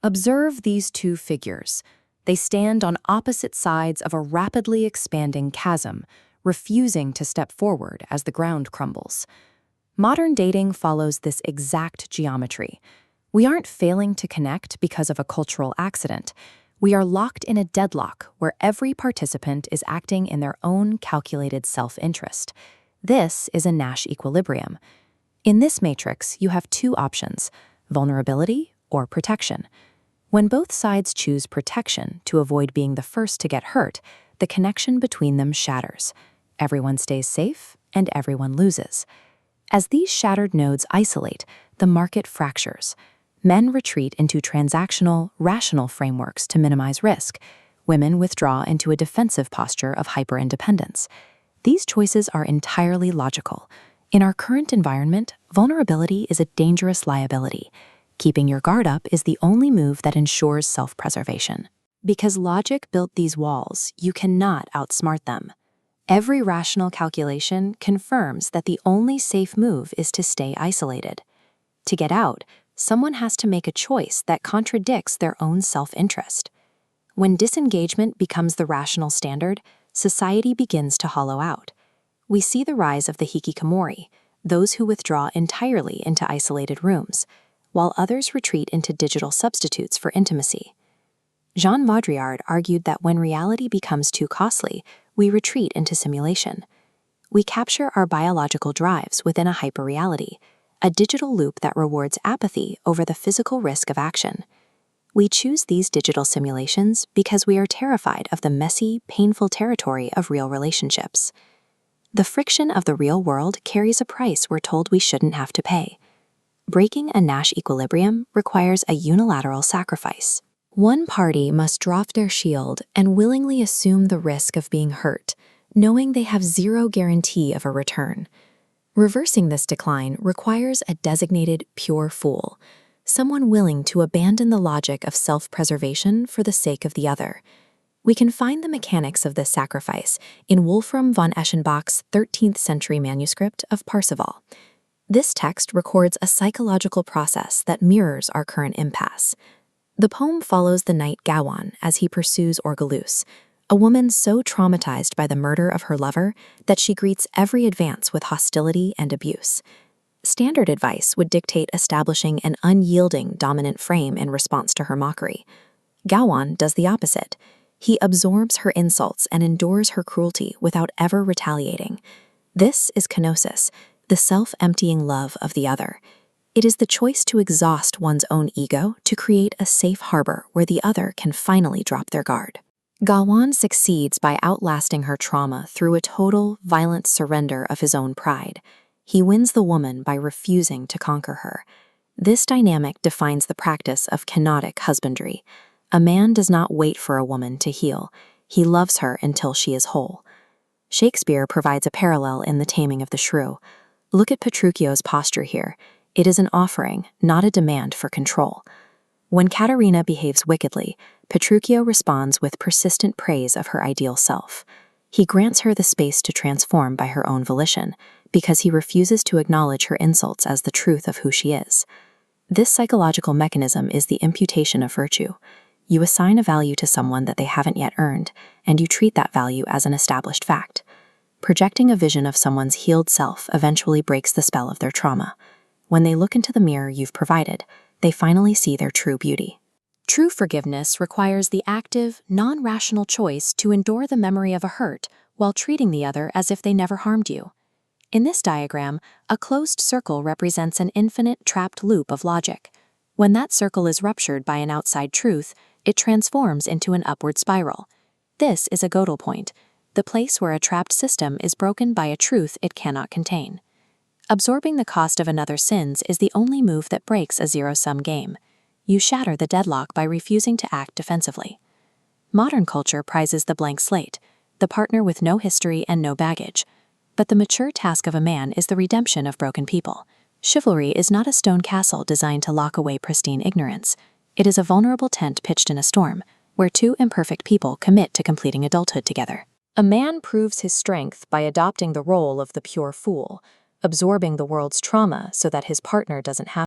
Observe these two figures. They stand on opposite sides of a rapidly expanding chasm, refusing to step forward as the ground crumbles. Modern dating follows this exact geometry. We aren't failing to connect because of a cultural accident. We are locked in a deadlock where every participant is acting in their own calculated self-interest. This is a Nash equilibrium. In this matrix, you have two options: vulnerability or protection. When both sides choose protection to avoid being the first to get hurt, the connection between them shatters. Everyone stays safe, and everyone loses. As these shattered nodes isolate, the market fractures. Men retreat into transactional, rational frameworks to minimize risk. Women withdraw into a defensive posture of hyper-independence. These choices are entirely logical. In our current environment, vulnerability is a dangerous liability. Keeping your guard up is the only move that ensures self-preservation. Because logic built these walls, you cannot outsmart them. Every rational calculation confirms that the only safe move is to stay isolated. To get out, someone has to make a choice that contradicts their own self-interest. When disengagement becomes the rational standard, society begins to hollow out. We see the rise of the hikikomori, those who withdraw entirely into isolated rooms, while others retreat into digital substitutes for intimacy. Jean Baudrillard argued that when reality becomes too costly, we retreat into simulation. We capture our biological drives within a hyperreality, a digital loop that rewards apathy over the physical risk of action. We choose these digital simulations because we are terrified of the messy, painful territory of real relationships. The friction of the real world carries a price we're told we shouldn't have to pay. Breaking a Nash equilibrium requires a unilateral sacrifice. One party must drop their shield and willingly assume the risk of being hurt, knowing they have zero guarantee of a return. Reversing this decline requires a designated pure fool, someone willing to abandon the logic of self-preservation for the sake of the other. We can find the mechanics of this sacrifice in Wolfram von Eschenbach's 13th century manuscript of Parzival. This text records a psychological process that mirrors our current impasse. The poem follows the knight Gawain as he pursues Orgelus, a woman so traumatized by the murder of her lover that she greets every advance with hostility and abuse. Standard advice would dictate establishing an unyielding dominant frame in response to her mockery. Gawain does the opposite. He absorbs her insults and endures her cruelty without ever retaliating. This is kenosis, the self-emptying love of the other. It is the choice to exhaust one's own ego to create a safe harbor where the other can finally drop their guard. Gawain succeeds by outlasting her trauma through a total, violent surrender of his own pride. He wins the woman by refusing to conquer her. This dynamic defines the practice of kenotic husbandry. A man does not wait for a woman to heal. He loves her until she is whole. Shakespeare provides a parallel in The Taming of the Shrew. Look at Petruchio's posture here. It is an offering, not a demand for control. When Caterina behaves wickedly, Petruchio responds with persistent praise of her ideal self. He grants her the space to transform by her own volition, because he refuses to acknowledge her insults as the truth of who she is. This psychological mechanism is the imputation of virtue. You assign a value to someone that they haven't yet earned, and you treat that value as an established fact. Projecting a vision of someone's healed self eventually breaks the spell of their trauma. When they look into the mirror you've provided, they finally see their true beauty. True forgiveness requires the active, non-rational choice to endure the memory of a hurt while treating the other as if they never harmed you. In this diagram, a closed circle represents an infinite trapped loop of logic. When that circle is ruptured by an outside truth, it transforms into an upward spiral. This is a Gödel point, the place where a trapped system is broken by a truth it cannot contain. Absorbing the cost of another's sins is the only move that breaks a zero-sum game. You shatter the deadlock by refusing to act defensively. Modern culture prizes the blank slate, the partner with no history and no baggage. But the mature task of a man is the redemption of broken people. Chivalry is not a stone castle designed to lock away pristine ignorance. It is a vulnerable tent pitched in a storm, where two imperfect people commit to completing adulthood together. A man proves his strength by adopting the role of the pure fool, absorbing the world's trauma so that his partner doesn't have